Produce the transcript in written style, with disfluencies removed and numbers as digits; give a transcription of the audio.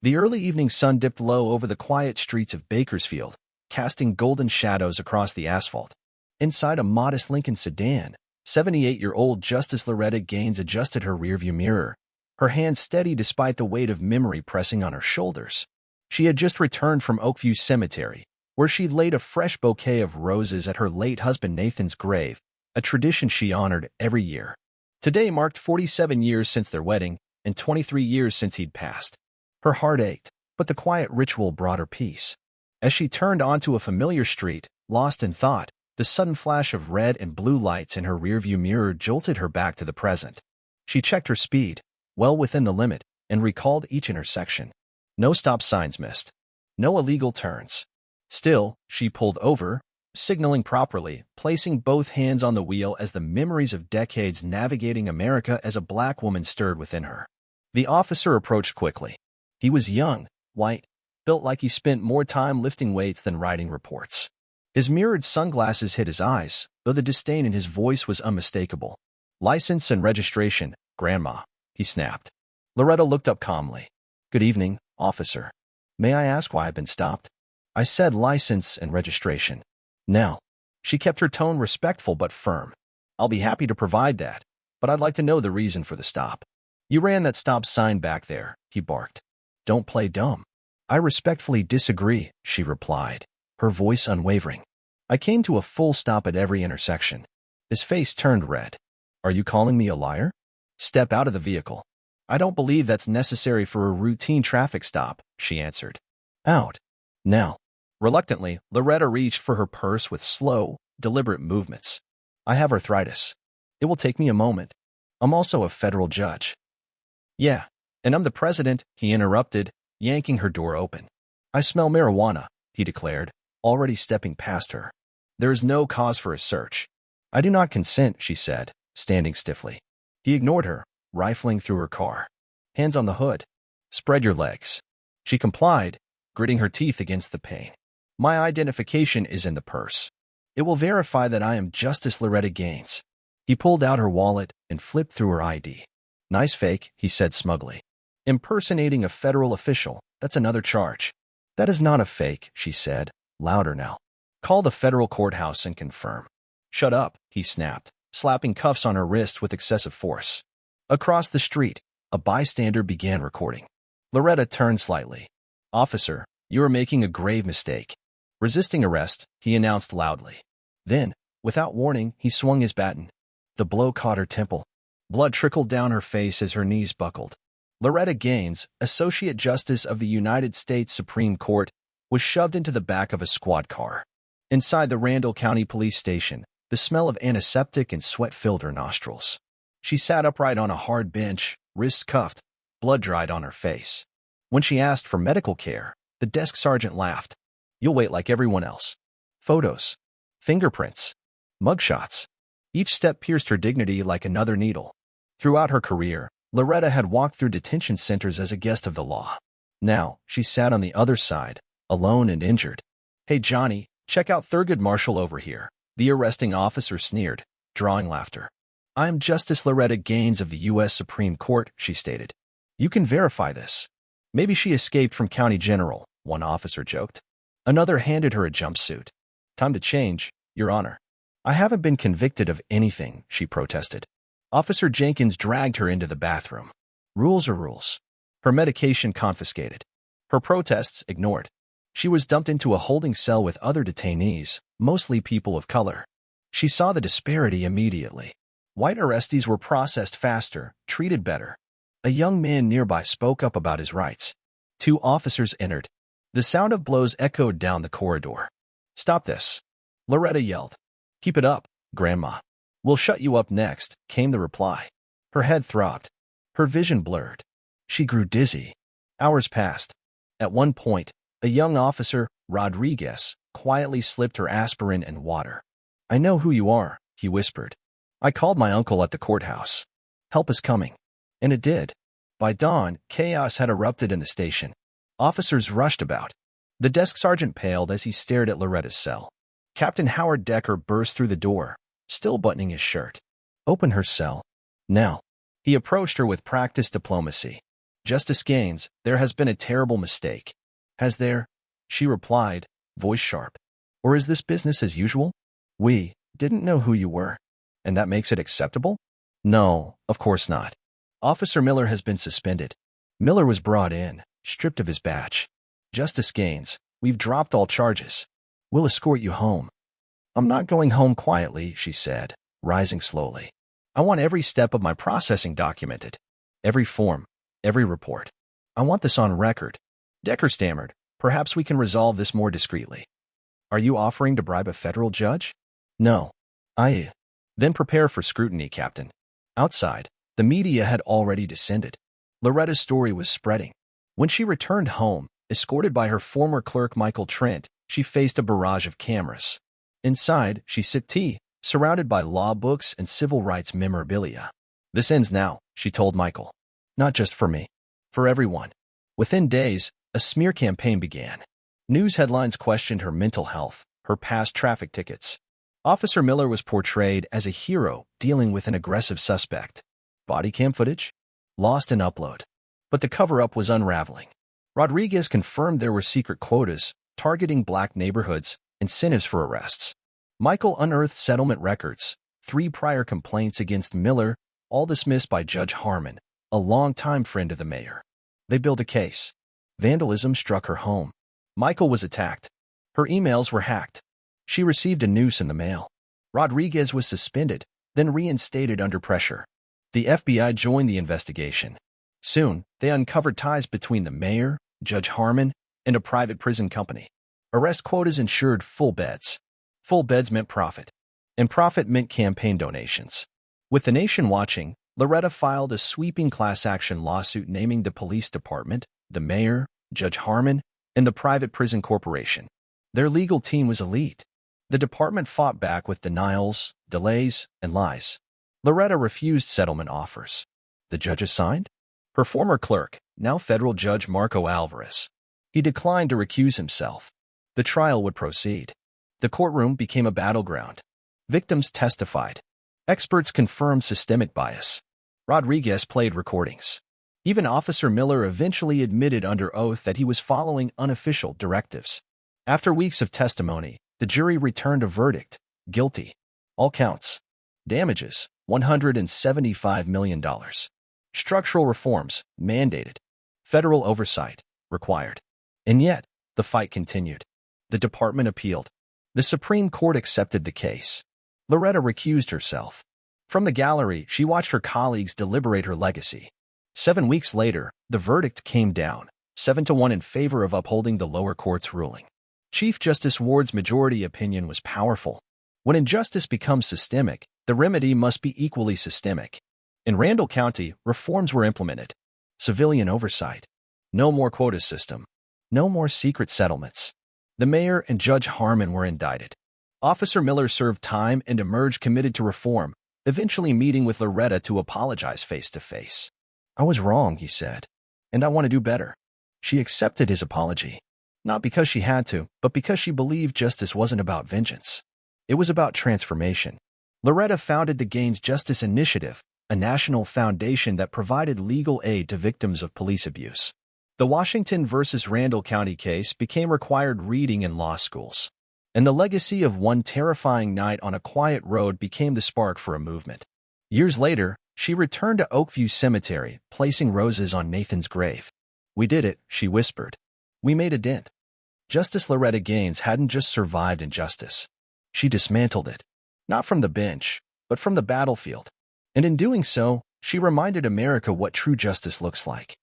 The early evening sun dipped low over the quiet streets of Bakersfield, casting golden shadows across the asphalt. Inside a modest Lincoln sedan, 78-year-old Justice Loretta Gaines adjusted her rearview mirror, her hands steady despite the weight of memory pressing on her shoulders. She had just returned from Oakview Cemetery, where she'd laid a fresh bouquet of roses at her late husband Nathan's grave, a tradition she honored every year. Today marked 47 years since their wedding and 23 years since he'd passed. Her heart ached, but the quiet ritual brought her peace. As she turned onto a familiar street, lost in thought, the sudden flash of red and blue lights in her rearview mirror jolted her back to the present. She checked her speed, well within the limit, and recalled each intersection. No stop signs missed. No illegal turns. Still, she pulled over, signaling properly, placing both hands on the wheel as the memories of decades navigating America as a black woman stirred within her. The officer approached quickly. He was young, white, built like he spent more time lifting weights than writing reports. His mirrored sunglasses hid his eyes, though the disdain in his voice was unmistakable. "License and registration, Grandma," he snapped. Loretta looked up calmly. "Good evening, officer. May I ask why I've been stopped?" "I said license and registration." "Now." She kept her tone respectful but firm. "I'll be happy to provide that, but I'd like to know the reason for the stop." "You ran that stop sign back there," he barked. "Don't play dumb." "I respectfully disagree," she replied, her voice unwavering. "I came to a full stop at every intersection." His face turned red. "Are you calling me a liar?" "Step out of the vehicle." "I don't believe that's necessary for a routine traffic stop," she answered. "Out. Now." Reluctantly, Loretta reached for her purse with slow, deliberate movements. "I have arthritis. It will take me a moment. I'm also a federal judge." "Yeah, and I'm the president," he interrupted, yanking her door open. "I smell marijuana," he declared, already stepping past her. "There is no cause for a search." "I do not consent," she said, standing stiffly. He ignored her, rifling through her car. "Hands on the hood. Spread your legs." She complied, gritting her teeth against the pain. "My identification is in the purse. It will verify that I am Justice Loretta Gaines." He pulled out her wallet and flipped through her ID. "Nice fake," he said smugly. "Impersonating a federal official, that's another charge." "That is not a fake," she said, louder now. "Call the federal courthouse and confirm." "Shut up," he snapped, slapping cuffs on her wrist with excessive force. Across the street, a bystander began recording. Loretta turned slightly. "Officer, you are making a grave mistake." Resisting arrest, he announced loudly. Then, without warning, he swung his baton. The blow caught her temple. Blood trickled down her face as her knees buckled. Loretta Gaines, Associate Justice of the United States Supreme Court, was shoved into the back of a squad car. Inside the Randall County Police Station, the smell of antiseptic and sweat filled her nostrils. She sat upright on a hard bench, wrists cuffed, blood dried on her face. When she asked for medical care, the desk sergeant laughed. "You'll wait like everyone else." Photos. Fingerprints. Mugshots. Each step pierced her dignity like another needle. Throughout her career, Loretta had walked through detention centers as a guest of the law. Now, she sat on the other side, alone and injured. "Hey, Johnny, check out Thurgood Marshall over here," the arresting officer sneered, drawing laughter. "I am Justice Loretta Gaines of the U.S. Supreme Court," she stated. "You can verify this." "Maybe she escaped from County General," one officer joked. Another handed her a jumpsuit. "Time to change, Your Honor." "I haven't been convicted of anything," she protested. Officer Jenkins dragged her into the bathroom. Rules are rules. Her medication confiscated. Her protests ignored. She was dumped into a holding cell with other detainees, mostly people of color. She saw the disparity immediately. White arrestees were processed faster, treated better. A young man nearby spoke up about his rights. Two officers entered. The sound of blows echoed down the corridor. "Stop this," Loretta yelled. "Keep it up, Grandma. We'll shut you up next," came the reply. Her head throbbed. Her vision blurred. She grew dizzy. Hours passed. At one point, a young officer, Rodriguez, quietly slipped her aspirin and water. "I know who you are," he whispered. "I called my uncle at the courthouse. Help is coming." And it did. By dawn, chaos had erupted in the station. Officers rushed about. The desk sergeant paled as he stared at Loretta's cell. Captain Howard Decker burst through the door, still buttoning his shirt. "Open her cell. Now." He approached her with practiced diplomacy. Justice Gaines, there has been a terrible mistake. Has there? She replied, voice sharp. Or is this business as usual? We didn't know who you were. And that makes it acceptable? No, of course not. Officer Miller has been suspended. Miller was brought in, stripped of his badge. Justice Gaines, we've dropped all charges. We'll escort you home. I'm not going home quietly, she said, rising slowly. I want every step of my processing documented. Every form, every report. I want this on record. Decker stammered, perhaps we can resolve this more discreetly. Are you offering to bribe a federal judge? No. Then prepare for scrutiny, Captain. Outside, the media had already descended. Loretta's story was spreading. When she returned home, escorted by her former clerk Michael Trent, she faced a barrage of cameras. Inside, she sipped tea, surrounded by law books and civil rights memorabilia. This ends now, she told Michael. Not just for me. For everyone. Within days, a smear campaign began. News headlines questioned her mental health, her past traffic tickets. Officer Miller was portrayed as a hero dealing with an aggressive suspect. Body cam footage? Lost in upload. But the cover-up was unraveling. Rodriguez confirmed there were secret quotas, targeting black neighborhoods, incentives for arrests. Michael unearthed settlement records, 3 prior complaints against Miller, all dismissed by Judge Harmon, a longtime friend of the mayor. They built a case. Vandalism struck her home. Michael was attacked. Her emails were hacked. She received a noose in the mail. Rodriguez was suspended, then reinstated under pressure. The FBI joined the investigation. Soon, they uncovered ties between the mayor, Judge Harmon, and a private prison company. Arrest quotas ensured full beds. Full beds meant profit. And profit meant campaign donations. With the nation watching, Loretta filed a sweeping class action lawsuit naming the police department, the mayor, Judge Harmon, and the private prison corporation. Their legal team was elite. The department fought back with denials, delays, and lies. Loretta refused settlement offers. The judges signed? Her former clerk, now federal judge Marco Alvarez. He declined to recuse himself. The trial would proceed. The courtroom became a battleground. Victims testified. Experts confirmed systemic bias. Rodriguez played recordings. Even Officer Miller eventually admitted under oath that he was following unofficial directives. After weeks of testimony, the jury returned a verdict, guilty. All counts. Damages, $175 million. Structural reforms, mandated. Federal oversight, required. And yet, the fight continued. The department appealed. The Supreme Court accepted the case. Loretta recused herself. From the gallery, she watched her colleagues deliberate her legacy. 7 weeks later, the verdict came down, 7-1 in favor of upholding the lower court's ruling. Chief Justice Ward's majority opinion was powerful. When injustice becomes systemic, the remedy must be equally systemic. In Randall County, reforms were implemented. Civilian oversight. No more quota system. No more secret settlements. The mayor and Judge Harmon were indicted. Officer Miller served time and emerged committed to reform, eventually meeting with Loretta to apologize face-to-face. I was wrong, he said, and I want to do better. She accepted his apology. Not because she had to, but because she believed justice wasn't about vengeance. It was about transformation. Loretta founded the Gaines Justice Initiative, a national foundation that provided legal aid to victims of police abuse. The Washington versus Randall County case became required reading in law schools. And the legacy of one terrifying night on a quiet road became the spark for a movement. Years later, she returned to Oakview Cemetery, placing roses on Nathan's grave. We did it, she whispered. We made a dent. Justice Loretta Gaines hadn't just survived injustice. She dismantled it. Not from the bench, but from the battlefield. And in doing so, she reminded America what true justice looks like.